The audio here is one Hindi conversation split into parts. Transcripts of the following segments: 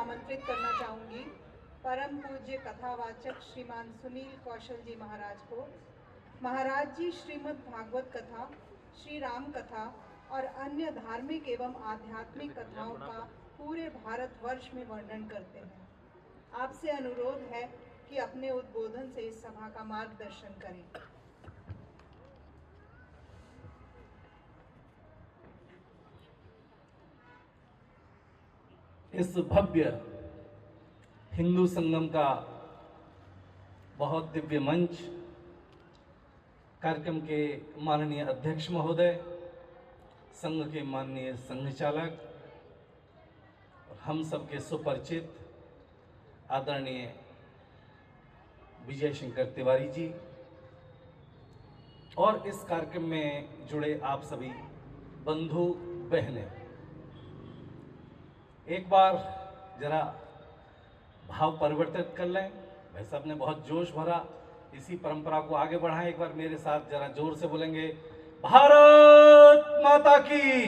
आमंत्रित करना चाहूँगी परम पूज्य कथावाचक श्रीमान सुनील कौशल जी महाराज को। महाराज जी श्रीमद् भागवत कथा, श्री राम कथा और अन्य धार्मिक एवं आध्यात्मिक कथाओं का पूरे भारतवर्ष में वर्णन करते हैं। आपसे अनुरोध है कि अपने उद्बोधन से इस सभा का मार्गदर्शन करें। इस भव्य हिंदू संगम का बहुत दिव्य मंच, कार्यक्रम के माननीय अध्यक्ष महोदय, संघ के माननीय संघ चालक और हम सबके सुपरिचित आदरणीय विजय शंकर तिवारी जी और इस कार्यक्रम में जुड़े आप सभी बंधु बहनें, एक बार जरा भाव परिवर्तित कर लें। वैसे आपने बहुत जोश भरा, इसी परंपरा को आगे बढ़ाएं। एक बार मेरे साथ जरा जोर से बोलेंगे, भारत माता की।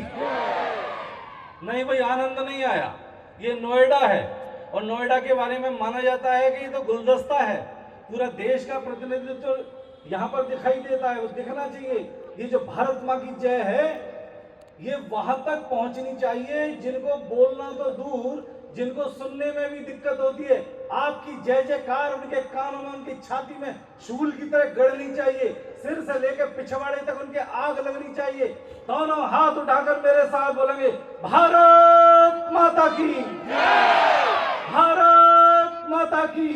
नहीं भाई, आनंद नहीं आया। ये नोएडा है और नोएडा के बारे में माना जाता है कि ये तो गुलदस्ता है, पूरा देश का प्रतिनिधित्व तो यहाँ पर दिखाई देता है, वो दिखना चाहिए। ये जो भारत माँ की जय है, ये वहां तक पहुंचनी चाहिए जिनको बोलना तो दूर, जिनको सुनने में भी दिक्कत होती है। आपकी जय जयकार उनके कानों में, उनकी छाती में शूल की तरह गड़नी चाहिए। सिर से लेकर पिछवाड़े तक उनके आग लगनी चाहिए। दोनों हाथ उठाकर मेरे साथ बोलेंगे, भारत माता की, भारत माता की,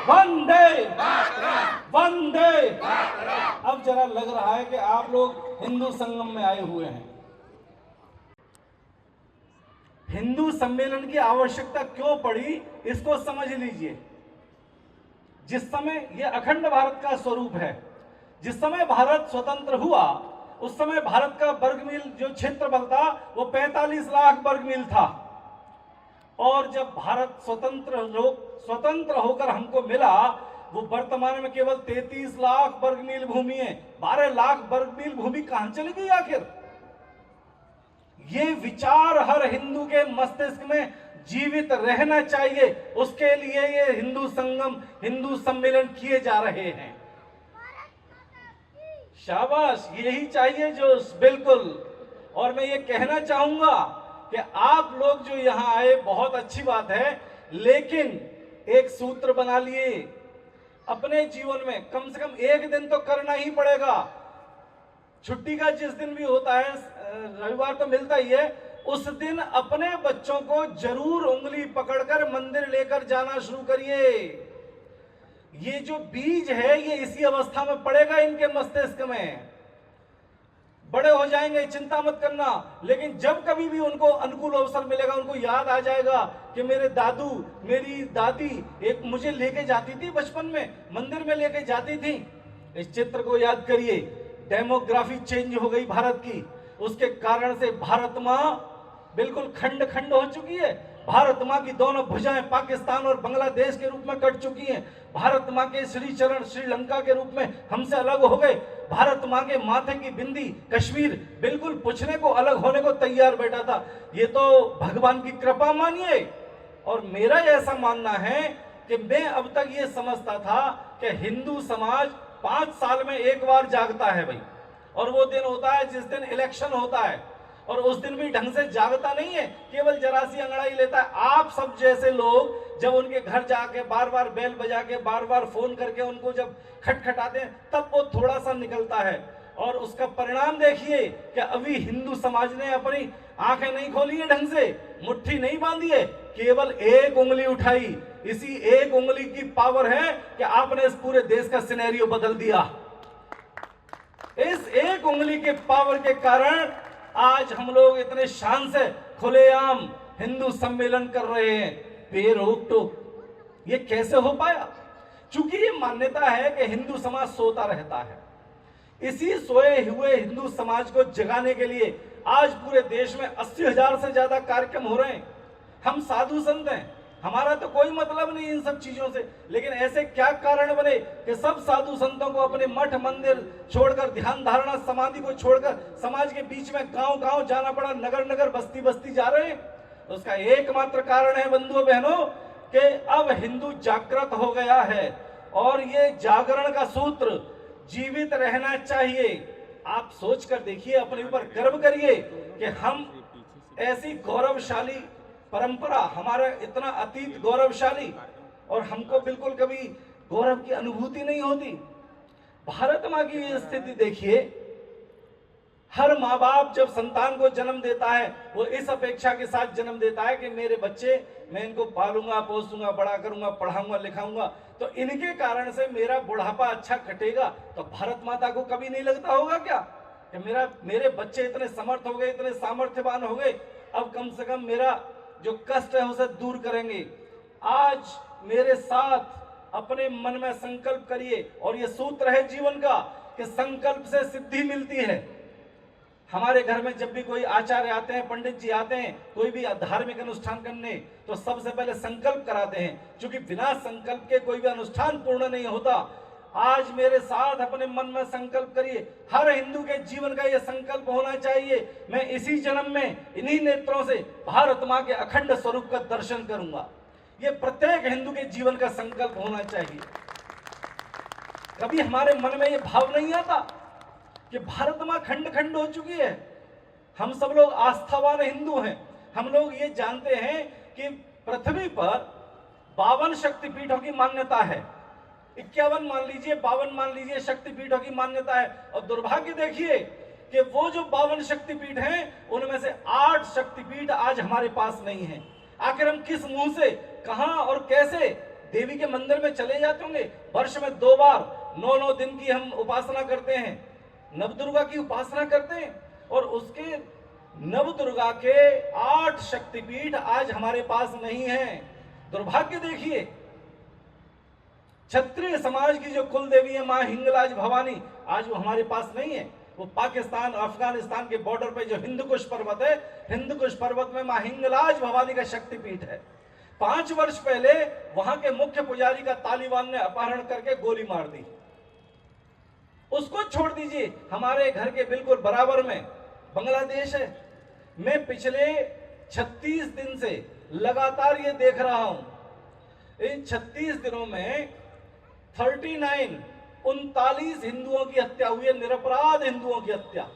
वंदे वंदे। अब जरा लग रहा है कि आप लोग हिंदू संगम में आए हुए हैं। हिंदू सम्मेलन की आवश्यकता क्यों पड़ी, इसको समझ लीजिए। जिस समय यह अखंड भारत का स्वरूप है, जिस समय भारत स्वतंत्र हुआ, उस समय भारत का वर्गमील जो क्षेत्रफल था वो 45 लाख वर्गमील था। और जब भारत स्वतंत्र होकर हमको मिला, वो वर्तमान में केवल 33 लाख वर्गमील भूमि है। 12 लाख वर्गमील भूमि कहां चली गई आखिर? ये विचार हर हिंदू के मस्तिष्क में जीवित रहना चाहिए। उसके लिए ये हिंदू संगम, हिंदू सम्मेलन किए जा रहे हैं। शाबाश, यही चाहिए जोश, बिल्कुल। और मैं ये कहना चाहूंगा कि आप लोग जो यहां आए, बहुत अच्छी बात है, लेकिन एक सूत्र बना लिए, अपने जीवन में कम से कम एक दिन तो करना ही पड़ेगा। छुट्टी का जिस दिन भी होता है, रविवार तो मिलता ही है, उस दिन अपने बच्चों को जरूर उंगली पकड़कर मंदिर लेकर जाना शुरू करिए। ये जो बीज है, ये इसी अवस्था में पड़ेगा इनके मस्तिष्क में। बड़े हो जाएंगे, चिंता मत करना, लेकिन जब कभी भी उनको अनुकूल अवसर मिलेगा, उनको याद आ जाएगा कि मेरे दादू, मेरी दादी एक मुझे लेके जाती थी, बचपन में मंदिर में लेके जाती थी। इस चित्र को याद करिए। डेमोग्राफी चेंज हो गई भारत की, उसके कारण से भारत माँ बिल्कुल खंड खंड हो चुकी है। भारत माँ की दोनों भुजाएं पाकिस्तान और बांग्लादेश के रूप में कट चुकी हैं। भारत माँ के श्री चरण श्रीलंका के रूप में हमसे अलग हो गए। भारत माँ के माथे की बिंदी कश्मीर बिल्कुल पूछने को, अलग होने को तैयार बैठा था। ये तो भगवान की कृपा मानिए। और मेरा ऐसा मानना है कि मैं अब तक ये समझता था कि हिंदू समाज 5 साल में एक बार जागता है भाई, और वो दिन होता है जिस दिन इलेक्शन होता है। और उस दिन भी ढंग से जागता नहीं है, केवल जरा सी अंगड़ाई लेता है। आप सब जैसे लोग जब उनके घर जाके बार बार बेल बजा के, बार बार फोन करके उनको जब खटखटाते हैं, तब वो थोड़ा सा निकलता है। और उसका परिणाम देखिए कि अभी हिंदू समाज ने अपनी आंखें नहीं खोली है, ढंग से मुट्ठी नहीं बांधी है, केवल एक उंगली उठाई। इसी एक उंगली की पावर है कि आपने इस पूरे देश का सिनेरियो बदल दिया। इस एक उंगली के पावर के कारण आज हम लोग इतने शान से खुलेआम हिंदू सम्मेलन कर रहे हैं, बेरोक टोक। ये कैसे हो पाया? चूंकि ये मान्यता है कि हिंदू समाज सोता रहता है। इसी सोए हुए हिंदू समाज को जगाने के लिए आज पूरे देश में 80,000 से ज्यादा कार्यक्रम हो रहे हैं। हम साधु संत हैं, हमारा तो कोई मतलब नहीं इन सब चीजों से, लेकिन ऐसे क्या कारण बने कि सब साधु संतों को अपने मठ मंदिर छोड़कर, ध्यान धारणा समाधि को छोड़कर समाज के बीच में गांव गांव जाना पड़ा, नगर नगर बस्ती बस्ती जा रहे हैं। उसका एकमात्र कारण है बंधुओं बहनों कि अब हिंदू जागृत हो गया है और ये जागरण का सूत्र जीवित रहना चाहिए। आप सोच कर देखिए, अपने ऊपर गर्व करिए कि हम ऐसी गौरवशाली परंपरा, हमारा इतना अतीत गौरवशाली, और हमको बिल्कुल कभी गौरव की अनुभूति नहीं होती। भारत माँ की ये स्थिति देखिए, हर माँ बाप जब संतान को जन्म देता है वो इस अपेक्षा के साथ जन्म देता है कि मेरे बच्चे, मैं इनको पालूंगा, पोसूंगा, बड़ा करूंगा, पढ़ाऊंगा, लिखाऊंगा, तो इनके कारण से मेरा बुढ़ापा अच्छा कटेगा। तो भारत माता को कभी नहीं लगता होगा क्या कि मेरे बच्चे इतने समर्थ हो गए, इतने सामर्थ्यवान हो गए, अब कम से कम मेरा जो कष्ट है उसे दूर करेंगे। आज मेरे साथ अपने मन में संकल्प करिए, और ये सूत्र है जीवन का कि संकल्प से सिद्धि मिलती है। हमारे घर में जब भी कोई आचार्य आते हैं, पंडित जी आते हैं, कोई भी धार्मिक अनुष्ठान करने, तो सबसे पहले संकल्प कराते हैं, क्योंकि बिना संकल्प के कोई भी अनुष्ठान पूर्ण नहीं होता। आज मेरे साथ अपने मन में संकल्प करिए, हर हिंदू के जीवन का यह संकल्प होना चाहिए, मैं इसी जन्म में इन्हीं नेत्रों से भारत माँ के अखंड स्वरूप का दर्शन करूंगा। ये प्रत्येक हिंदू के जीवन का संकल्प होना चाहिए। कभी हमारे मन में ये भाव नहीं आता कि भारत माँ खंड खंड हो चुकी है? हम सब लोग आस्थावान हिंदू हैं। हम लोग ये जानते हैं कि पृथ्वी पर 52 शक्तिपीठों की मान्यता है, 51 मान लीजिए, 52 मान लीजिए शक्तिपीठों की मान्यता है। और दुर्भाग्य देखिए कि वो जो 52 शक्तिपीठ हैं उनमें से 8 शक्तिपीठ आज हमारे पास नहीं है। आखिर हम किस मुंह से, कहां और कैसे देवी के मंदिर में चले जाते होंगे? वर्ष में 2 बार 9 दिन की हम उपासना करते हैं, नवदुर्गा की उपासना करते हैं, और उसके नवदुर्गा के 8 शक्तिपीठ आज हमारे पास नहीं है। दुर्भाग्य देखिए, क्षत्रिय समाज की जो कुल देवी है मां हिंगलाज भवानी, आज वो हमारे पास नहीं है। वो पाकिस्तान अफगानिस्तान के बॉर्डर पे जो हिंदकुश पर्वत है, हिंदकुश पर्वत में मां हिंगलाज भवानी का शक्तिपीठ है। 5 वर्ष पहले वहां के मुख्य पुजारी का तालिबान ने अपहरण करके गोली मार दी। उसको छोड़ दीजिए, हमारे घर के बिल्कुल बराबर में बांग्लादेश है। मैं पिछले 36 दिन से लगातार ये देख रहा हूं, इन 36 दिनों में 39 हिंदुओं की हत्या हुई है, निरपराध हिंदुओं की हत्या।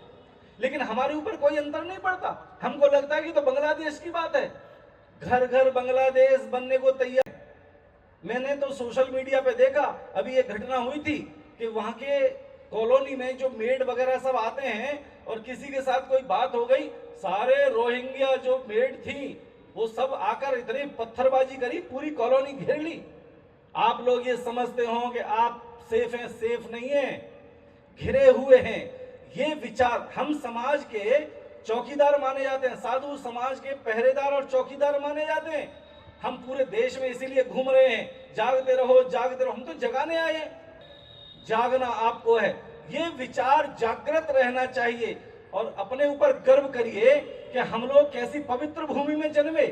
लेकिन हमारे ऊपर कोई अंतर नहीं पड़ता। हमको लगता है कि तो बांग्लादेश की बात है, घर घर बांग्लादेश बनने को तैयार। मैंने तो सोशल मीडिया पे देखा, अभी ये घटना हुई थी कि वहां के कॉलोनी में जो मेड वगैरह सब आते हैं और किसी के साथ कोई बात हो गई, सारे रोहिंग्या जो मेड थी वो सब आकर इतनी पत्थरबाजी करी, पूरी कॉलोनी घेर ली। आप लोग ये समझते हो कि आप सेफ हैं, सेफ नहीं है, घिरे हुए हैं। ये विचार, हम समाज के चौकीदार माने जाते हैं, साधु समाज के पहरेदार और चौकीदार माने जाते हैं। हम पूरे देश में इसीलिए घूम रहे हैं, जागते रहो, जागते रहो। हम तो जगाने आए हैं, जागना आपको है। ये विचार जागृत रहना चाहिए और अपने ऊपर गर्व करिए कि हम लोग कैसी पवित्र भूमि में जन्मे।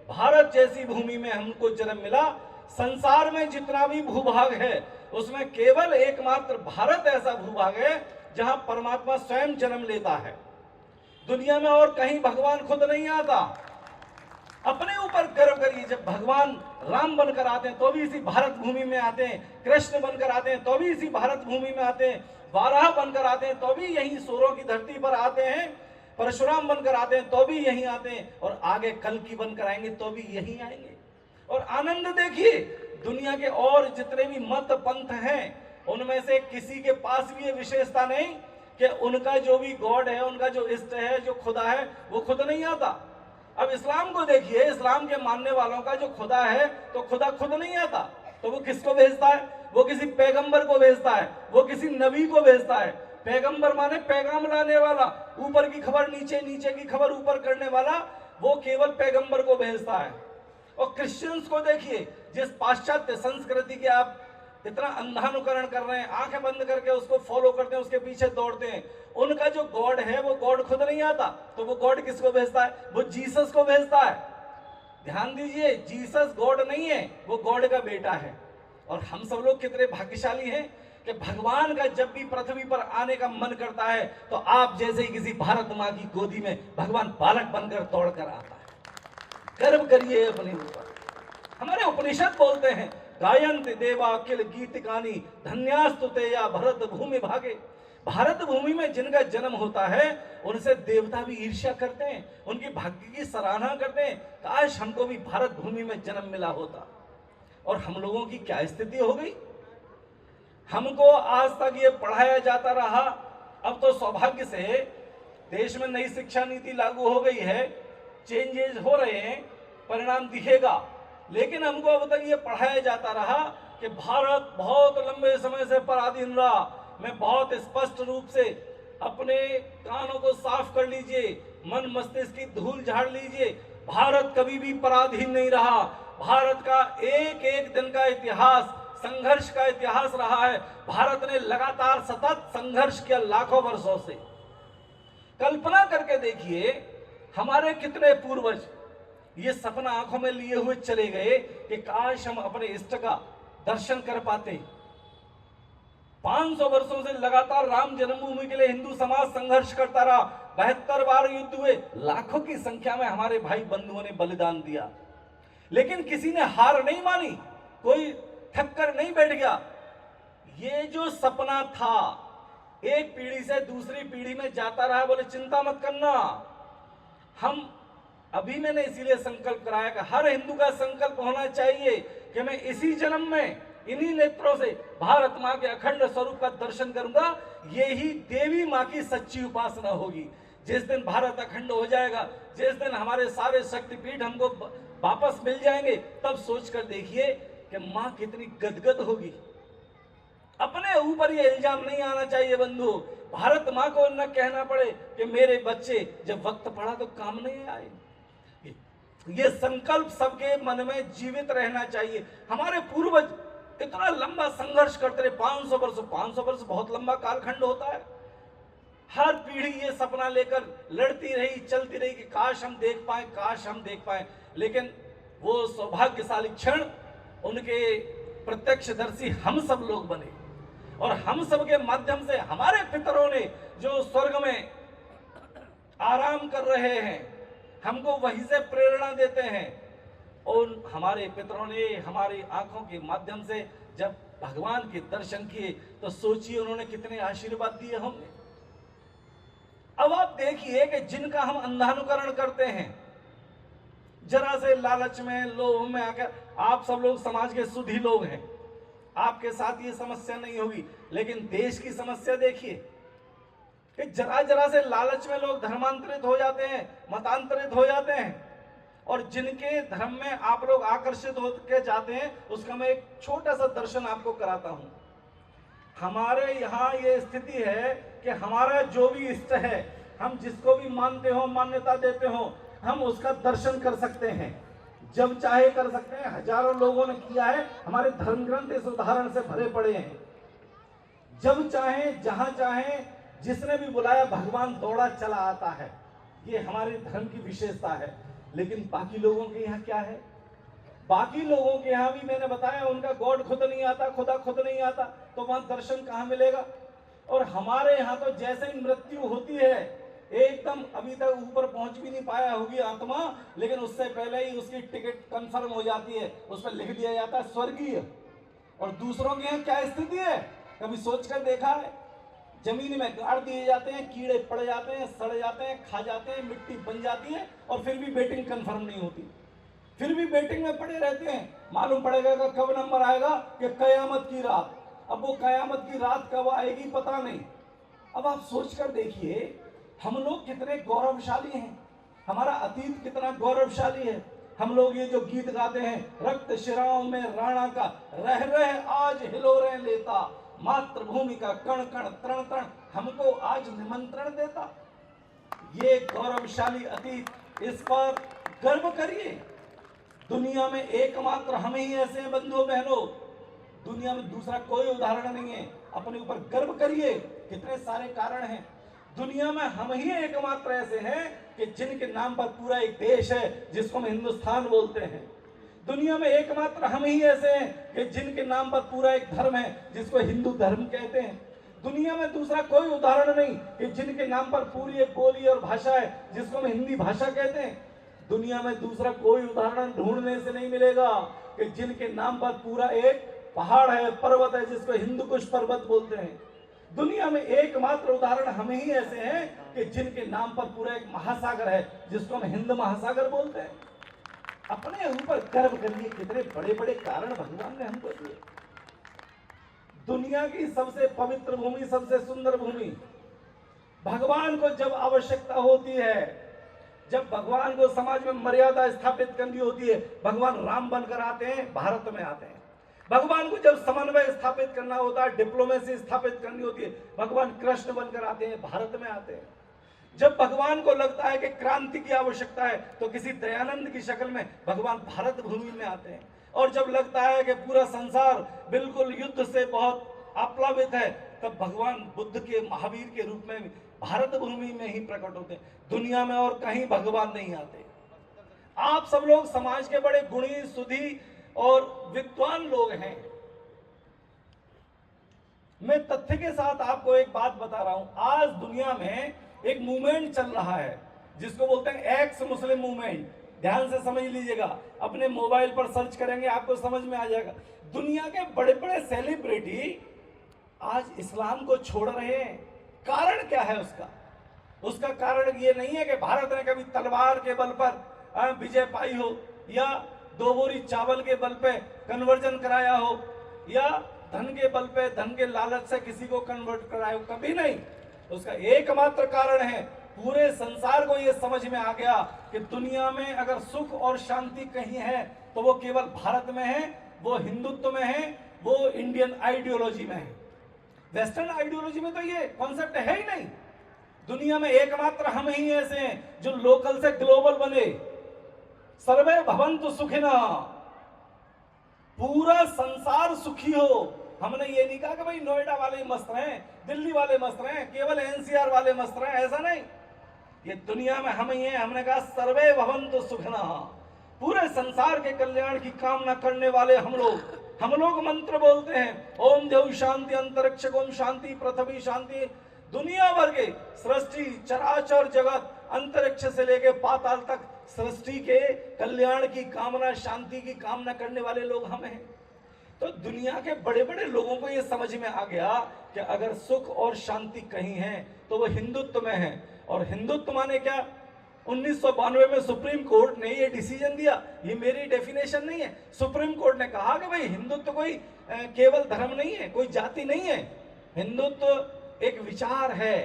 भारत जैसी भूमि में हमको जन्म मिला। संसार में जितना भी भूभाग है उसमें केवल एकमात्र भारत ऐसा भूभाग है जहां परमात्मा स्वयं जन्म लेता है। दुनिया में और कहीं भगवान खुद नहीं आता। अपने ऊपर गर्व करिए। जब भगवान राम बनकर आते हैं तो भी इसी भारत भूमि में आते हैं, कृष्ण बनकर आते हैं तो भी इसी भारत भूमि में आते हैं, वाराह बनकर आते हैं तो भी यही सूरों की धरती पर आते हैं, परशुराम बनकर आते हैं तो भी यहीं आते हैं, और आगे कल्कि बनकर आएंगे तो भी यहीं आएंगे। और आनंद देखिए, दुनिया के और जितने भी मत पंथ हैं उनमें से किसी के पास भी ये विशेषता नहीं कि उनका जो भी गॉड है, उनका जो इष्ट है, जो खुदा है, वो खुद नहीं आता। अब इस्लाम को देखिए, इस्लाम के मानने वालों का जो खुदा है तो खुदा खुद नहीं आता, तो वो किसको भेजता है? वो किसी पैगंबर को भेजता है, वो किसी नबी को भेजता है। पैगंबर माने पैगाम लाने वाला, ऊपर की खबर नीचे, नीचे की खबर ऊपर करने वाला, वो केवल पैगंबर को भेजता है। और क्रिश्चियंस को देखिए, जिस पाश्चात्य संस्कृति के आप इतना अंधानुकरण कर रहे हैं, आंखें बंद करके उसको फॉलो करते हैं, उसके पीछे दौड़ते हैं, उनका जो गॉड है वो गॉड खुद नहीं आता, तो वो गॉड किसको भेजता है? वो जीसस को भेजता है। ध्यान दीजिए, जीसस गॉड नहीं है, वो गॉड का बेटा है। और हम सब लोग कितने भाग्यशाली हैं कि भगवान का जब भी पृथ्वी पर आने का मन करता है तो आप जैसे ही किसी भारत माँ की गोदी में भगवान बालक बनकर दौड़ कर आता है। गर्व करिए अपने ऊपर। हमारे उपनिषद बोलते हैं, गायंत देवा किल गीत गानी धन्यास्तु ते या भरत भूमि भागे। भारत भूमि में जिनका जन्म होता है उनसे देवता भी ईर्ष्या करते हैं, उनकी भाग्य की सराहना करते हैं। काश हमको भी भारत भूमि में जन्म मिला होता। और हम लोगों की क्या स्थिति हो गई, हमको आज तक ये पढ़ाया जाता रहा। अब तो सौभाग्य से देश में नई शिक्षा नीति लागू हो गई है, चेंजेस हो रहे हैं, परिणाम दिखेगा। लेकिन हमको अब तक ये पढ़ाया जाता रहा कि भारत बहुत लंबे समय से पराधीन रहा। मैं बहुत स्पष्ट रूप से, अपने कानों को साफ कर लीजिए, मन मस्तिष्क की धूल झाड़ लीजिए, भारत कभी भी पराधीन नहीं रहा। भारत का एक एक दिन का इतिहास संघर्ष का इतिहास रहा है। भारत ने लगातार सतत संघर्ष किया लाखों वर्षों से। कल्पना करके देखिए, हमारे कितने पूर्वज ये सपना आंखों में लिए हुए चले गए कि काश हम अपने इष्ट का दर्शन कर पाते। 500 वर्षों से लगातार राम जन्मभूमि के लिए हिंदू समाज संघर्ष करता रहा। 72 बार युद्ध हुए, लाखों की संख्या में हमारे भाई बंधुओं ने बलिदान दिया, लेकिन किसी ने हार नहीं मानी, कोई थक कर नहीं बैठ गया। ये जो सपना था एक पीढ़ी से दूसरी पीढ़ी में जाता रहा। बोले चिंता मत करना, हम अभी मैंने इसीलिए संकल्प कराया कि हर हिंदू का संकल्प होना चाहिए कि मैं इसी जन्म में इन्हीं नेत्रों से भारत मां के अखंड स्वरूप का दर्शन करूंगा। यही देवी मां की सच्ची उपासना होगी। जिस दिन भारत अखंड हो जाएगा, जिस दिन हमारे सारे शक्तिपीठ हमको वापस मिल जाएंगे, तब सोचकर देखिए कि मां कितनी गदगद होगी। अपने ऊपर ये इल्जाम नहीं आना चाहिए बंधु, भारत मां को न कहना पड़े कि मेरे बच्चे जब वक्त पड़ा तो काम नहीं आए। ये संकल्प सबके मन में जीवित रहना चाहिए। हमारे पूर्वज इतना लंबा संघर्ष करते रहे, 500 वर्ष। 500 वर्ष बहुत लंबा कालखंड होता है। हर पीढ़ी ये सपना लेकर लड़ती रही, चलती रही कि काश हम देख पाए, काश हम देख पाए। लेकिन वो सौभाग्यशाली क्षण उनके प्रत्यक्षदर्शी हम सब लोग बने, और हम सब के माध्यम से हमारे पितरों ने जो स्वर्ग में आराम कर रहे हैं, हमको वहीं से प्रेरणा देते हैं। और हमारे पितरों ने हमारी आंखों के माध्यम से जब भगवान के दर्शन किए तो सोचिए उन्होंने कितने आशीर्वाद दिए होंगे। अब आप देखिए कि जिनका हम अंधानुकरण करते हैं, जरा से लालच में, लोभ में आकर, आप सब लोग समाज के शुद्ध लोग हैं, आपके साथ ये समस्या नहीं होगी। लेकिन देश की समस्या देखिए कि जरा जरा से लालच में लोग धर्मांतरित हो जाते हैं, मतांतरित हो जाते हैं। और जिनके धर्म में आप लोग आकर्षित होकर जाते हैं, उसका मैं एक छोटा सा दर्शन आपको कराता हूं। हमारे यहाँ ये स्थिति है कि हमारा जो भी इष्ट है, हम जिसको भी मानते हो, मान्यता देते हो, हम उसका दर्शन कर सकते हैं, जब चाहे कर सकते हैं। हजारों लोगों ने किया है, हमारे धर्म ग्रंथ इस उदाहरण से भरे पड़े हैं। जब चाहे, जहां चाहे, जिसने भी बुलाया भगवान दौड़ा चला आता है। ये हमारे धर्म की विशेषता है। लेकिन बाकी लोगों के यहाँ क्या है? बाकी लोगों के यहाँ भी मैंने बताया, उनका गॉड खुद नहीं आता, खुदा खुद नहीं आता, तो वहां दर्शन कहां मिलेगा? और हमारे यहाँ तो जैसे ही मृत्यु होती है, एकदम अभी तक ऊपर पहुंच भी नहीं पाया होगी आत्मा, लेकिन उससे पहले ही उसकी टिकट कंफर्म हो जाती है, उस पर लिख दिया जाता है स्वर्गीय। और दूसरों के यहाँ क्या स्थिति है, कभी सोचकर देखा है? जमीन में गाड़ दिए जाते हैं, कीड़े पड़ जाते हैं, सड़ जाते हैं, खा जाते हैं, मिट्टी बन जाती है, और फिर भी वेटिंग कंफर्म नहीं होती, फिर भी वेटिंग में पड़े रहते हैं। मालूम पड़ेगा कि कब नंबर आएगा कि कयामत की रात। अब वो कयामत की रात कब आएगी पता नहीं। अब आप सोचकर देखिए, हम लोग कितने गौरवशाली हैं, हमारा अतीत कितना गौरवशाली है। हम लोग ये जो गीत गाते हैं, रक्त शिराओं में राणा का रह रह आज हिलोरे लेता, मातृभूमि का कण कण तरण तरण हमको आज निमंत्रण देता। ये गौरवशाली अतीत, इस पर गर्व करिए। दुनिया में एकमात्र हम ही ऐसे हैं बंधुओं बहनों, दुनिया में दूसरा कोई उदाहरण नहीं है। अपने ऊपर गर्व करिए। कितने सारे कारण हैं, दुनिया में हम ही एकमात्र ऐसे हैं कि जिनके नाम पर पूरा एक देश है जिसको हम हिंदुस्तान बोलते हैं। दुनिया में एकमात्र हम ही ऐसे हैं कि जिनके नाम पर पूरा एक धर्म है जिसको हिंदू धर्म कहते हैं। दुनिया में दूसरा कोई उदाहरण नहीं कि जिनके नाम पर पूरी एक बोली और भाषा है जिसको हम हिंदी भाषा कहते हैं। दुनिया में दूसरा कोई उदाहरण ढूंढने से नहीं मिलेगा कि जिनके नाम पर पूरा एक पहाड़ है, पर्वत है, जिसको हिंदू कुश पर्वत बोलते हैं। दुनिया में एकमात्र उदाहरण हम ही ऐसे हैं कि जिनके नाम पर पूरा एक महासागर है, जिसको हम हिंद महासागर बोलते हैं। अपने ऊपर गर्व करिए, कितने बड़े बड़े कारण भगवान ने हमको दिए। दुनिया की सबसे पवित्र भूमि, सबसे सुंदर भूमि, भगवान को जब आवश्यकता होती है, जब भगवान को समाज में मर्यादा स्थापित करनी होती है, भगवान राम बनकर आते हैं, भारत में आते हैं। भगवान को जब समन्वय स्थापित करना होता है, डिप्लोमेसी स्थापित करनी होती है, भगवान कृष्ण बनकर आते हैं, भारत में आते हैं। जब भगवान को लगता है कि क्रांति की आवश्यकता है, तो किसी दयानंद की शक्ल में भगवान भारत भूमि में आते हैं। और जब लगता है कि पूरा संसार बिल्कुल युद्ध से बहुत आप्लावित है, तब भगवान बुद्ध के, महावीर के रूप में भारत भूमि में ही प्रकट होते हैं। दुनिया में और कहीं भगवान नहीं आते। आप सब लोग समाज के बड़े गुणी, सुधी और विद्वान लोग हैं। मैं तथ्य के साथ आपको एक बात बता रहा हूं। आज दुनिया में एक मूवमेंट चल रहा है जिसको बोलते हैं एक्स मुस्लिम मूवमेंट। ध्यान से समझ लीजिएगा, अपने मोबाइल पर सर्च करेंगे आपको समझ में आ जाएगा। दुनिया के बड़े बड़े सेलिब्रिटी आज इस्लाम को छोड़ रहे हैं। कारण क्या है उसका? उसका कारण ये नहीं है कि भारत ने कभी तलवार के बल पर विजय पाई हो, या 2 बोरी चावल के बल पे कन्वर्जन कराया हो, या धन के बल पे, धन के लालच से किसी को कन्वर्ट कराया हो, कभी नहीं। उसका एकमात्र कारण है, पूरे संसार को यह समझ में आ गया कि दुनिया में अगर सुख और शांति कहीं है तो वो केवल भारत में है, वो हिंदुत्व में है, वो इंडियन आइडियोलॉजी में है। वेस्टर्न आइडियोलॉजी में तो ये कॉन्सेप्ट है ही नहीं। दुनिया में एकमात्र हम ही ऐसे हैं जो लोकल से ग्लोबल बने। सर्वे भवन्तु सुखिनः, पूरा संसार सुखी हो। हमने ये नहीं कहा कि भाई नोएडा वाले ही मस्त हैं, दिल्ली वाले मस्त हैं, केवल एनसीआर वाले मस्त हैं, ऐसा नहीं। ये दुनिया में हम ही हैं। हमने कहा सर्वे भवन्तु सुखिनः, पूरे संसार के कल्याण की कामना करने वाले हम लोग मंत्र बोलते हैं, ओम देव शांति, अंतरिक्ष ओम शांति, पृथ्वी शांति। दुनिया भर के सृष्टि, चराचर जगत, अंतरिक्ष से लेके पाताल तक सृष्टि के कल्याण की कामना, शांति की कामना करने वाले लोग हम हैं। तो दुनिया के बड़े बड़े लोगों को यह समझ में आ गया कि अगर सुख और शांति कहीं है तो वो हिंदुत्व में है। और हिंदुत्व माने क्या? 1992 में सुप्रीम कोर्ट ने ये डिसीजन दिया, ये मेरी डेफिनेशन नहीं है। सुप्रीम कोर्ट ने कहा कि भाई हिंदुत्व कोई केवल धर्म नहीं है, कोई जाति नहीं है। हिंदुत्व एक विचार है,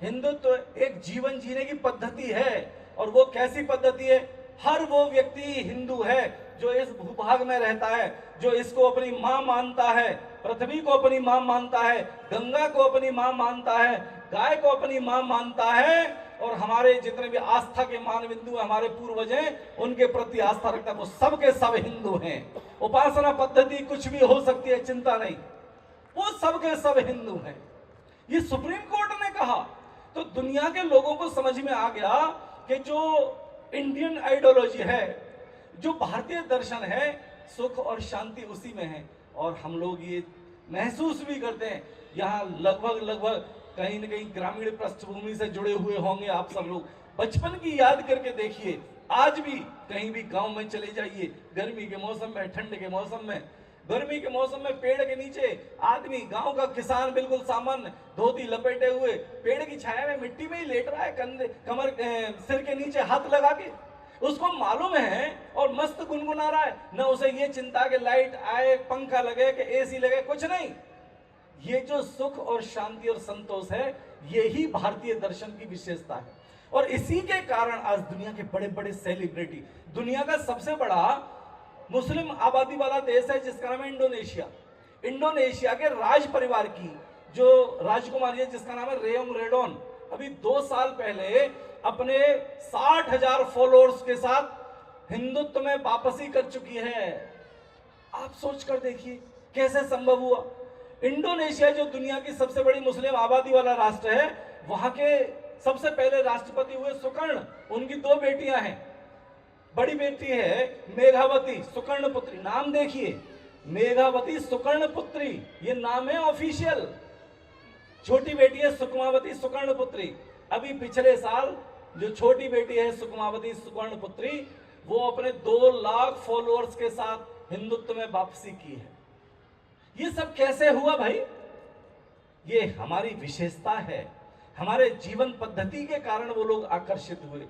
हिंदुत्व एक जीवन जीने की पद्धति है। और वो कैसी पद्धति है? हर वो व्यक्ति हिंदू है जो इस भूभाग में रहता है, जो इसको अपनी मां मानता है, पृथ्वी को अपनी मां मानता है, गंगा को अपनी मां मानता है, गाय को अपनी मां मानता है, और हमारे जितने भी आस्था के मानबिंदु हमारे पूर्वज हैं उनके प्रति आस्था रखता है। वो सब के सब हिंदू हैं। उपासना पद्धति कुछ भी हो सकती है, चिंता नहीं, वो सब के सब हिंदू हैं। ये सुप्रीम कोर्ट ने कहा। तो दुनिया के लोगों को समझ में आ गया कि जो इंडियन आइडियोलॉजी है, जो भारतीय दर्शन है, सुख और शांति उसी में है। और हम लोग ये महसूस भी करते हैं। यहाँ लगभग कहीं न कहीं ग्रामीण पृष्ठभूमि से जुड़े हुए होंगे आप सब लोग। बचपन की याद करके देखिए, आज भी कहीं भी गांव में चले जाइए, गर्मी के मौसम में, ठंड के मौसम में, गर्मी के मौसम में पेड़ के नीचे आदमी, गांव का किसान बिल्कुल सामान्य धोती लपेटे हुए पेड़ की छाया में मिट्टी में ही लेट रहा है, कंधे, कमर, सिर के नीचे हाथ लगा के। उसको मालूम है और मस्त गुनगुना रहा है। न उसे ये चिंता कि लाइट आए, पंखा लगे कि एसी लगे, कुछ नहीं। ये जो सुख और शांति और संतोष है, यही भारतीय दर्शन की विशेषता है। और इसी के कारण आज दुनिया के बड़े बड़े सेलिब्रिटी, दुनिया का सबसे बड़ा मुस्लिम आबादी वाला देश है जिसका नाम है इंडोनेशिया। इंडोनेशिया के राज परिवार की जो राजकुमारी है जिसका नाम है रेयम रेडोन, अभी 2 साल पहले अपने 60,000 फॉलोअर्स के साथ हिंदुत्व में वापसी कर चुकी है। आप सोच कर देखिए कैसे संभव हुआ। इंडोनेशिया जो दुनिया की सबसे बड़ी मुस्लिम आबादी वाला राष्ट्र है, वहां के सबसे पहले राष्ट्रपति हुए सुकर्ण। उनकी 2 बेटियां हैं। बड़ी बेटी है मेघावती सुकर्णपुत्री, नाम देखिए, मेघावती सुकर्णपुत्री, ये नाम है ऑफिशियल। छोटी बेटी है सुकमावती सुकर्णपुत्री। अभी पिछले साल जो छोटी बेटी है सुकुमावती सुवर्णपुत्री, वो अपने 2 लाख फॉलोअर्स के साथ हिंदुत्व में वापसी की है। ये सब कैसे हुआ भाई? ये हमारी विशेषता है, हमारे जीवन पद्धति के कारण वो लोग आकर्षित हुए।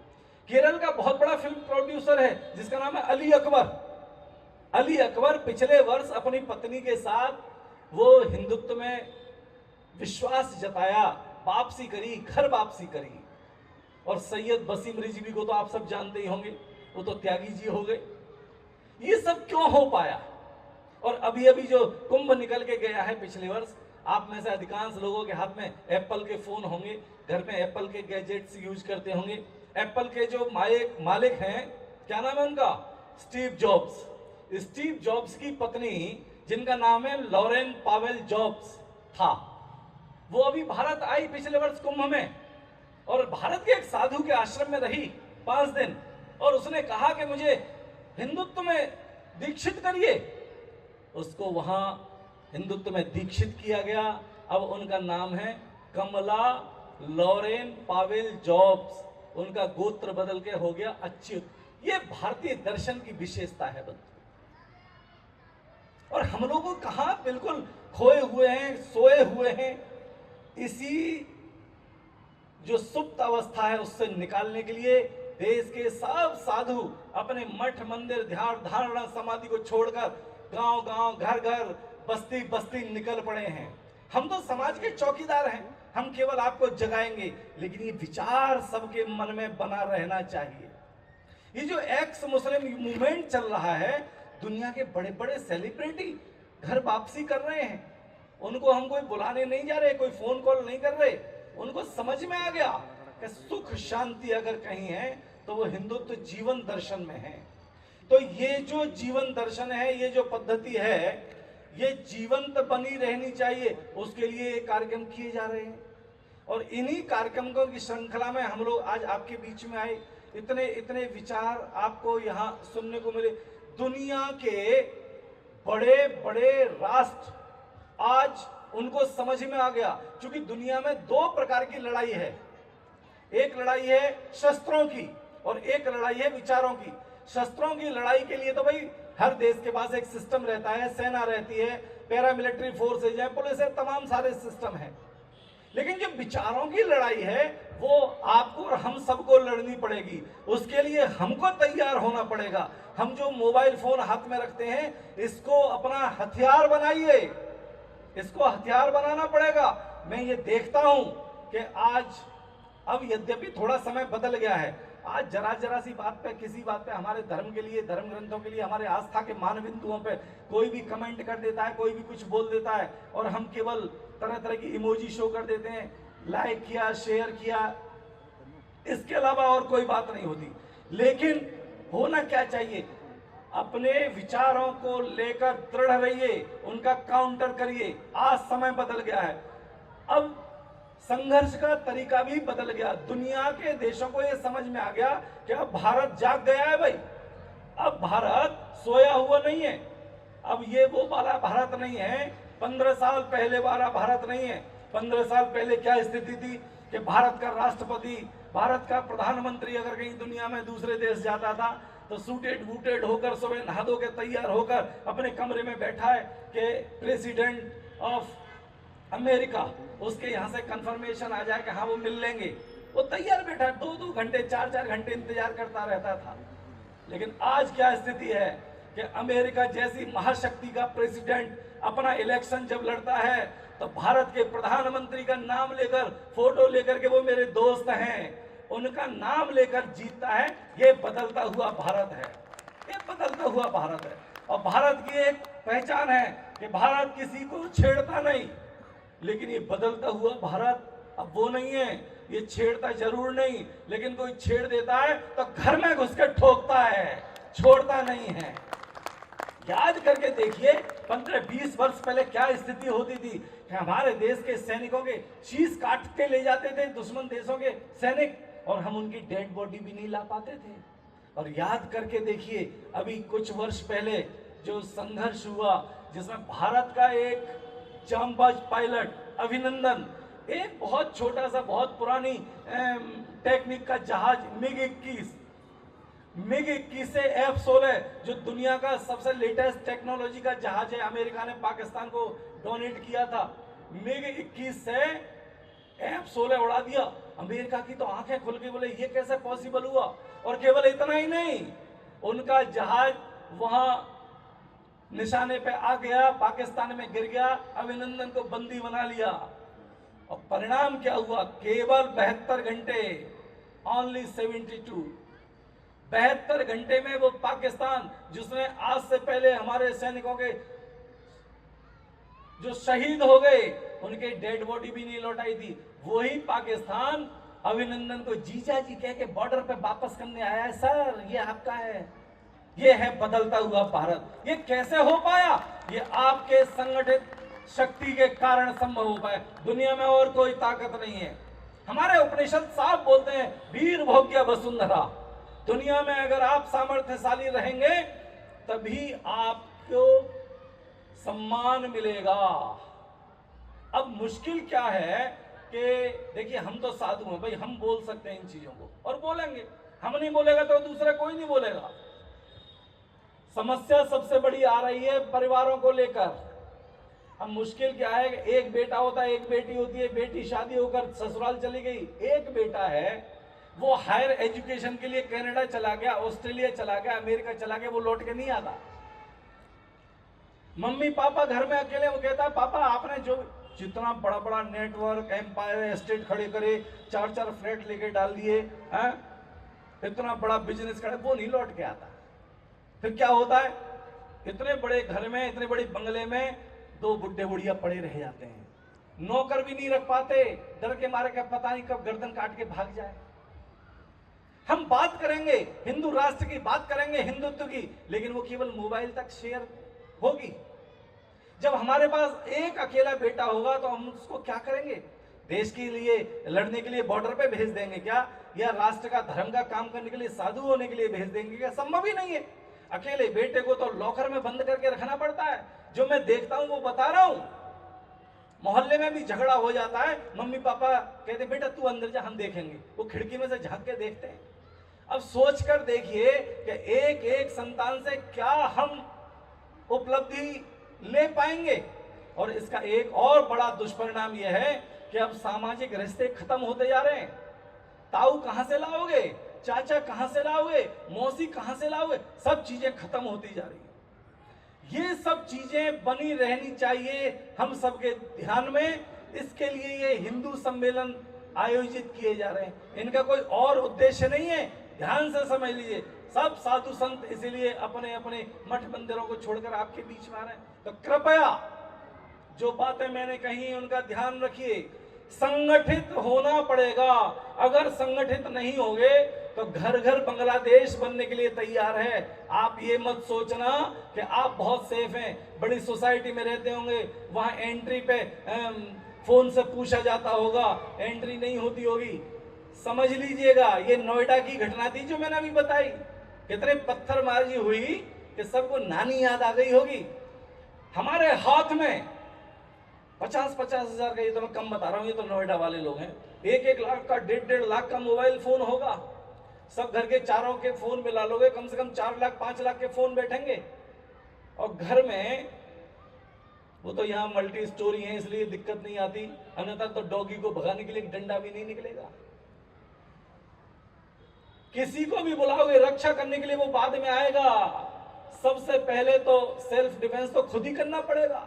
केरल का बहुत बड़ा फिल्म प्रोड्यूसर है जिसका नाम है अली अकबर। अली अकबर पिछले वर्ष अपनी पत्नी के साथ वो हिंदुत्व में विश्वास जताया, वापसी करी, घर वापसी करी। और सैयद वसीम रिजवी को तो आप सब जानते ही होंगे, वो तो त्यागी जी हो गए। ये सब क्यों हो पाया? और अभी अभी जो कुंभ निकल के गया है पिछले वर्ष, आप में से अधिकांश लोगों के हाथ में एप्पल के फोन होंगे, घर में एप्पल के गैजेट्स यूज करते होंगे। एप्पल के जो मालिक हैं, क्या नाम है उनका? Steve jobs. स्टीव जॉब्स की पत्नी, जिनका नाम है लॉरेन पावेल जॉब्स था, वो अभी भारत आई पिछले वर्ष कुंभ में, और भारत के एक साधु के आश्रम में रही 5 दिन, और उसने कहा कि मुझे हिंदुत्व में दीक्षित करिए। उसको वहां हिंदुत्व में दीक्षित किया गया। अब उनका नाम है कमला लॉरेन पावेल जॉब्स। उनका गोत्र बदल के हो गया अच्युत। ये भारतीय दर्शन की विशेषता है बंधु। और हम लोग कहां बिल्कुल खोए हुए हैं, सोए हुए हैं। इसी जो सुप्त अवस्था है उससे निकालने के लिए देश के सब साधु अपने मठ मंदिर ध्यान धारणा समाधि को छोड़कर गांव गांव घर घर बस्ती बस्ती निकल पड़े हैं। हम तो समाज के चौकीदार हैं, हम केवल आपको जगाएंगे, लेकिन ये विचार सबके मन में बना रहना चाहिए। ये जो एक्स मुस्लिम मूवमेंट चल रहा है, दुनिया के बड़े बड़े सेलिब्रिटी घर वापसी कर रहे हैं। उनको हम कोई बुलाने नहीं जा रहे, कोई फोन कॉल नहीं कर रहे। उनको समझ में आ गया कि सुख शांति अगर कहीं है तो वो हिंदुत्व जीवन दर्शन में है। तो ये जो जीवन दर्शन है, ये जो पद्धति है, ये जीवंत बनी रहनी चाहिए। उसके लिए कार्यक्रम किए जा रहे हैं, और इन्हीं कार्यक्रमों की श्रृंखला में हम लोग आज आपके बीच में आए। इतने इतने विचार आपको यहाँ सुनने को मिले। दुनिया के बड़े बड़े राष्ट्र आज उनको समझ में आ गया, क्योंकि दुनिया में 2 प्रकार की लड़ाई है। एक लड़ाई है शस्त्रों की और एक लड़ाई है विचारों की। शस्त्रों की लड़ाई के लिए तो भाई हर देश के पास एक सिस्टम रहता है, सेना रहती है, पैरामिलिट्री फोर्सेज है, पुलिस है, तमाम सारे सिस्टम है। लेकिन जो विचारों की लड़ाई है वो आपको और हम सबको लड़नी पड़ेगी। उसके लिए हमको तैयार होना पड़ेगा। हम जो मोबाइल फोन हाथ में रखते हैं, इसको अपना हथियार बनाइए, इसको हथियार बनाना पड़ेगा। मैं ये देखता हूं कि आज अब यद्यपि थोड़ा समय बदल गया है, आज जरा सी बात पे, किसी बात पे हमारे धर्म के लिए, धर्म ग्रंथों के लिए, हमारे आस्था के मान बिंदुओं पे कोई भी कमेंट कर देता है, कोई भी कुछ बोल देता है, और हम केवल तरह तरह की इमोजी शो कर देते हैं, लाइक किया, शेयर किया, इसके अलावा और कोई बात नहीं होती। लेकिन होना क्या चाहिए? अपने विचारों को लेकर दृढ़ रहिए, उनका काउंटर करिए। आज समय बदल गया है, अब संघर्ष का तरीका भी बदल गया। दुनिया के देशों को यह समझ में आ गया कि अब भारत जाग गया है भाई। अब भारत सोया हुआ नहीं है। अब ये वो वाला भारत नहीं है, 15 साल पहले वाला भारत नहीं है। 15 साल पहले क्या स्थिति थी कि भारत का राष्ट्रपति, भारत का प्रधानमंत्री अगर कहीं दुनिया में दूसरे देश जाता था तो सूटेड बूटेड होकर, सुबह नहा धो के तैयार होकर अपने कमरे में बैठा है कि प्रेसिडेंट ऑफ अमेरिका, उसके यहाँ से कंफर्मेशन आ जाए कि हाँ वो मिल लेंगे। वो तैयार बैठा, 2-2 घंटे 4-4 घंटे इंतजार करता रहता था। लेकिन आज क्या स्थिति है कि अमेरिका जैसी महाशक्ति का प्रेसिडेंट अपना इलेक्शन जब लड़ता है तो भारत के प्रधानमंत्री का नाम लेकर, फोटो लेकर के वो मेरे दोस्त हैं, उनका नाम लेकर जीतता है। ये बदलता हुआ भारत है, ये बदलता हुआ भारत है। और भारत की एक पहचान है कि भारत किसी को छेड़ता नहीं। लेकिन ये बदलता हुआ भारत अब वो नहीं है। ये छेड़ता जरूर नहीं, लेकिन कोई छेड़ देता है तो घर में घुस के ठोकता है, छोड़ता नहीं है। याद करके देखिए 15-20 वर्ष पहले क्या स्थिति होती थी कि हमारे देश के सैनिकों के शीश काट के ले जाते थे दुश्मन देशों के सैनिक, और हम उनकी डेड बॉडी भी नहीं ला पाते थे। और याद करके देखिए अभी कुछ वर्ष पहले जो संघर्ष हुआ, जिसमें भारत का एक जांबाज पायलट अभिनंदन एक बहुत छोटा सा, बहुत पुरानी टेक्निक का जहाज मिग-21 से F-16, जो दुनिया का सबसे लेटेस्ट टेक्नोलॉजी का जहाज है, अमेरिका ने पाकिस्तान को डोनेट किया था। मिग-21 से F-16 उड़ा दिया। अमेरिका की तो आंखें खुल गई, बोले ये कैसे पॉसिबल हुआ। और केवल इतना ही नहीं, उनका जहाज वहां निशाने पे आ गया, पाकिस्तान में गिर गया, अभिनंदन को बंदी बना लिया। और परिणाम क्या हुआ, केवल 72 घंटे, ओनली 72 घंटे में वो पाकिस्तान, जिसने आज से पहले हमारे सैनिकों के जो शहीद हो गए, उनके डेड बॉडी भी नहीं लौटाई थी, वही पाकिस्तान अभिनंदन को जीजा जी कह के बॉर्डर पे वापस करने आया है। सर ये आपका है, ये है बदलता हुआ भारत। ये कैसे हो पाया? ये आपके संगठित शक्ति के कारण संभव हो पाया। दुनिया में और कोई ताकत नहीं है। हमारे उपनिषद साफ बोलते हैं, वीर भोग्य वसुंधरा। दुनिया में अगर आप सामर्थ्यशाली रहेंगे तभी आपको सम्मान मिलेगा। अब मुश्किल क्या है कि देखिए, हम तो साधु हैं भाई, हम बोल सकते हैं इन चीजों को और बोलेंगे। हम नहीं बोलेगा तो दूसरा कोई नहीं बोलेगा। समस्या सबसे बड़ी आ रही है परिवारों को लेकर। अब मुश्किल क्या है, एक बेटा होता है, एक बेटी होती है, बेटी शादी होकर ससुराल चली गई, एक बेटा है वो हायर एजुकेशन के लिए कनाडा चला गया, ऑस्ट्रेलिया चला गया, अमेरिका चला गया, वो लौट के नहीं आता। मम्मी पापा घर में अकेले, वो कहता है पापा आपने जो जितना बड़ा बड़ा नेटवर्क, एम्पायर, एस्टेट खड़े करे, 4-4 फ्लैट लेके डाल दिए, इतना बड़ा बिजनेस करे, वो नहीं लौट के आता। फिर क्या होता है, इतने बड़े घर में, इतने बड़े बंगले में 2 बुढ़े बुढ़िया पड़े रह जाते हैं, नौकर भी नहीं रख पाते, डर के मारे का पता नहीं कब गर्दन काट के भाग जाए। हम बात करेंगे हिंदू राष्ट्र की, बात करेंगे हिंदुत्व की, लेकिन वो केवल मोबाइल तक शेयर होगी। जब हमारे पास एक अकेला बेटा होगा तो हम उसको क्या करेंगे? देश के लिए लड़ने के लिए बॉर्डर पे भेज देंगे क्या? या राष्ट्र का, धर्म का काम करने के लिए, साधु होने के लिए भेज देंगे क्या? संभव ही नहीं है। अकेले बेटे को तो लॉकर में बंद करके रखना पड़ता है। जो मैं देखता हूं वो बता रहा हूं। मोहल्ले में भी झगड़ा हो जाता है, मम्मी पापा कहते बेटा तू अंदर जा, हम देखेंगे। वो खिड़की में से झांक के देखते हैं। अब सोच कर देखिए कि एक एक संतान से क्या हम उपलब्धि ले पाएंगे। और इसका एक और बड़ा दुष्परिणाम यह है कि अब सामाजिक रिश्ते खत्म होते जा रहे हैं। ताऊ कहां से लाओगे, चाचा कहां से लाओगे, मौसी कहां से लाओगे, सब चीजें खत्म होती जा रही है। ये सब चीजें बनी रहनी चाहिए हम सबके ध्यान में। इसके लिए ये हिंदू सम्मेलन आयोजित किए जा रहे हैं। इनका कोई और उद्देश्य नहीं है, ध्यान से समझ लीजिए। सब साधु संत इसीलिए अपने अपने मठ मंदिरों को छोड़कर आपके बीच में आ रहे हैं। तो कृपया जो बातें मैंने कही उनका ध्यान रखिए। संगठित होना पड़ेगा। अगर संगठित नहीं होगे तो घर घर बांग्लादेश बनने के लिए तैयार है। आप ये मत सोचना कि आप बहुत सेफ हैं, बड़ी सोसाइटी में रहते होंगे, वहां एंट्री पे फोन से पूछा जाता होगा, एंट्री नहीं होती होगी। समझ लीजिएगा, ये नोएडा की घटना थी जो मैंने अभी बताई, कितने पत्थरबाजी हुई कि सबको नानी याद आ गई होगी। हमारे हाथ में 50-50 हजार का, ये तो मैं कम बता रहा हूं, ये तो नोएडा वाले लोग हैं, 1-1 लाख का, 1.5 लाख का मोबाइल फोन होगा। सब घर के चारों के फोन मिला लोगे, कम से कम 4 लाख 5 लाख के फोन बैठेंगे। और घर में वो तो यहाँ मल्टी स्टोरी है इसलिए दिक्कत नहीं आती, अन्यथा तो डॉगी को भगाने के लिए डंडा भी नहीं निकलेगा। किसी को भी बुलाओगे रक्षा करने के लिए, वो बाद में आएगा। सबसे पहले तो सेल्फ डिफेंस तो खुद ही करना पड़ेगा।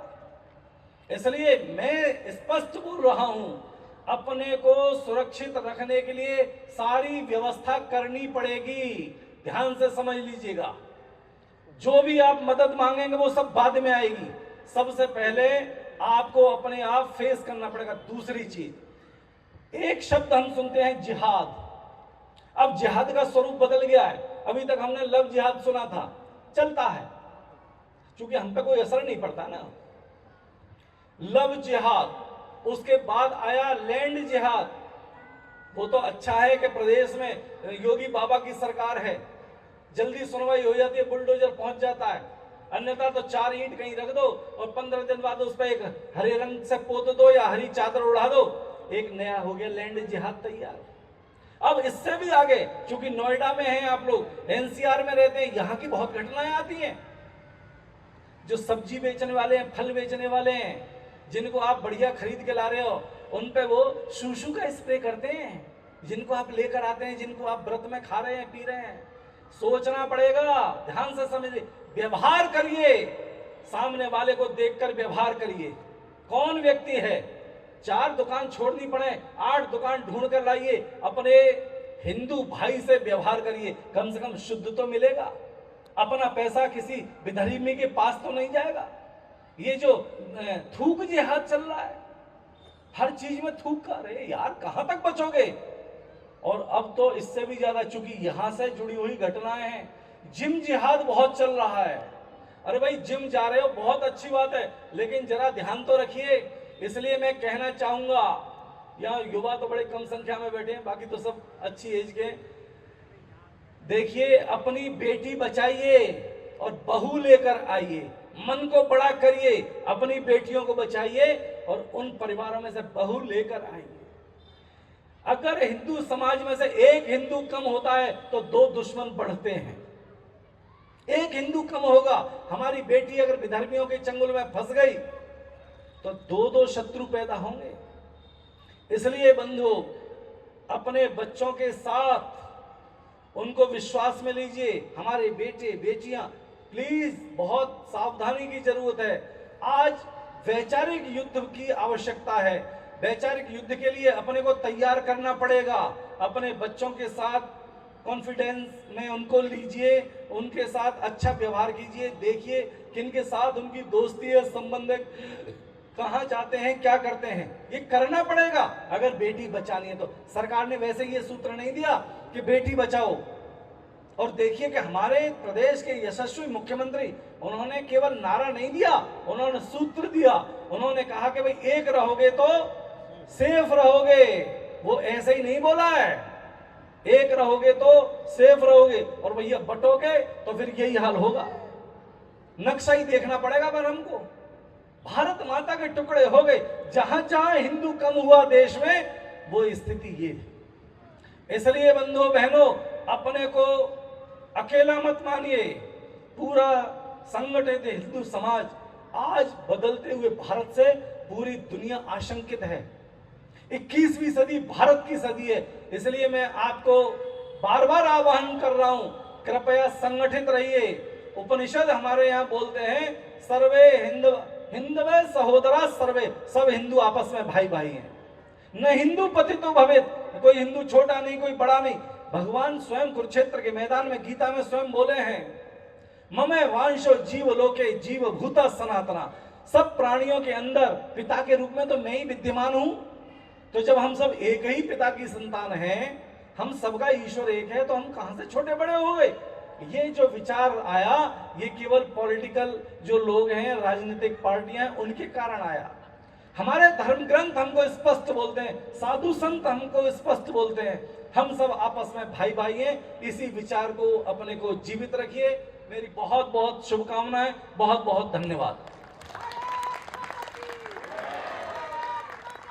इसलिए मैं स्पष्ट बोल रहा हूं, अपने को सुरक्षित रखने के लिए सारी व्यवस्था करनी पड़ेगी। ध्यान से समझ लीजिएगा, जो भी आप मदद मांगेंगे वो सब बाद में आएगी। सबसे पहले आपको अपने आप फेस करना पड़ेगा। दूसरी चीज, एक शब्द हम सुनते हैं जिहाद। अब जिहाद का स्वरूप बदल गया है। अभी तक हमने लव जिहाद सुना था, चलता है, क्योंकि हम पे कोई असर नहीं पड़ता ना। लव जिहाद, उसके बाद आया लैंड जिहाद। वो तो अच्छा है कि प्रदेश में योगी बाबा की सरकार है, जल्दी सुनवाई हो जाती है, बुलडोजर पहुंच जाता है। अन्यथा तो 4 ईंट कहीं रख दो और 15 दिन बाद उस पर एक हरे रंग से पोत दो या हरी चादर उड़ा दो, एक नया हो गया लैंड जिहाद तैयार। अब इससे भी आगे, चूंकि नोएडा में हैं आप लोग, एनसीआर में रहते हैं, यहां की बहुत घटनाएं आती हैं। जो सब्जी बेचने वाले हैं, फल बेचने वाले हैं, जिनको आप बढ़िया खरीद के ला रहे हो, उन पे वो शूशू का स्प्रे करते हैं। जिनको आप लेकर आते हैं, जिनको आप व्रत में खा रहे हैं, पी रहे हैं, सोचना पड़ेगा, ध्यान से समझिए, व्यवहार करिए, सामने वाले को देखकर व्यवहार करिए। कौन व्यक्ति है, 4 दुकान छोड़नी पड़े, 8 दुकान ढूंढ कर लाइए, अपने हिंदू भाई से व्यवहार करिए, कम से कम शुद्ध तो मिलेगा। अपना पैसा किसी विधर्मी के पास तो नहीं जाएगा। ये जो थूक जिहाद चल रहा है, हर चीज में थूक कर रहे यार, कहां तक बचोगे। और अब तो इससे भी ज्यादा, चूंकि यहां से जुड़ी हुई घटनाएं हैं, जिम जिहाद बहुत चल रहा है। अरे भाई, जिम जा रहे हो बहुत अच्छी बात है, लेकिन जरा ध्यान तो रखिए। इसलिए मैं कहना चाहूंगा, यहाँ युवा तो बड़े कम संख्या में बैठे हैं, बाकी तो सब अच्छी एज के। देखिए, अपनी बेटी बचाइए और बहू लेकर आइए, मन को बड़ा करिए, अपनी बेटियों को बचाइए और उन परिवारों में से बहू लेकर आइए। अगर हिंदू समाज में से एक हिंदू कम होता है तो 2 दुश्मन बढ़ते हैं। एक हिंदू कम होगा, हमारी बेटी अगर विधर्मियों के चंगुल में फंस गई तो 2 शत्रु पैदा होंगे। इसलिए बंधु, अपने बच्चों के साथ उनको विश्वास में लीजिए। हमारे बेटे बेटियां, प्लीज बहुत सावधानी की जरूरत है। आज वैचारिक युद्ध की आवश्यकता है। वैचारिक युद्ध के लिए अपने को तैयार करना पड़ेगा। अपने बच्चों के साथ कॉन्फिडेंस में उनको लीजिए, उनके साथ अच्छा व्यवहार कीजिए, देखिए किनके साथ उनकी दोस्ती है, संबंध है, कहां जाते हैं, क्या करते हैं, ये करना पड़ेगा अगर बेटी बचानी है तो। सरकार ने वैसे ये सूत्र नहीं दिया कि बेटी बचाओ। और देखिए कि हमारे प्रदेश के यशस्वी मुख्यमंत्री, उन्होंने केवल नारा नहीं दिया, उन्होंने सूत्र दिया। उन्होंने कहा कि भाई एक रहोगे तो सेफ रहोगे। वो ऐसे ही नहीं बोला है, एक रहोगे तो सेफ रहोगे, और भैया बटोगे तो फिर यही हाल होगा। नक्शा ही देखना पड़ेगा पर हमको। भारत माता के टुकड़े हो गए, जहां जहां हिंदू कम हुआ देश में, वो स्थिति ये थी। इसलिए बंधुओं बहनों, अपने को अकेला मत मानिए। पूरा संगठित हिंदू समाज आज बदलते हुए भारत से पूरी दुनिया आशंकित है। 21वीं सदी भारत की सदी है। इसलिए मैं आपको बार बार आह्वान कर रहा हूं, कृपया संगठित रहिए। उपनिषद हमारे यहाँ बोलते हैं, सर्वे हिंदवे सहोदरा सर्वे, सब हिंदू आपस में भाई भाई हैं। न हिंदू पतितो भवेत, कोई हिंदू छोटा नहीं, कोई बड़ा नहीं। भगवान स्वयं कुरुक्षेत्र के मैदान में गीता में स्वयं बोले हैं, ममे वांशो जीव लोके जीव भूता सनातना। सब प्राणियों के अंदर पिता के रूप में तो मैं ही विद्यमान हूं। तो जब हम सब एक ही पिता की संतान हैं, हम सबका ईश्वर एक है, तो हम कहां से छोटे बड़े हो गए। ये जो विचार आया, ये केवल पॉलिटिकल जो लोग हैं, राजनीतिक पार्टियां, उनके कारण आया। हमारे धर्म ग्रंथ हमको स्पष्ट बोलते हैं, साधु संत हमको स्पष्ट बोलते हैं, हम सब आपस में भाई भाई हैं। इसी विचार को अपने को जीवित रखिए। मेरी बहुत बहुत शुभकामनाएं, बहुत बहुत धन्यवाद।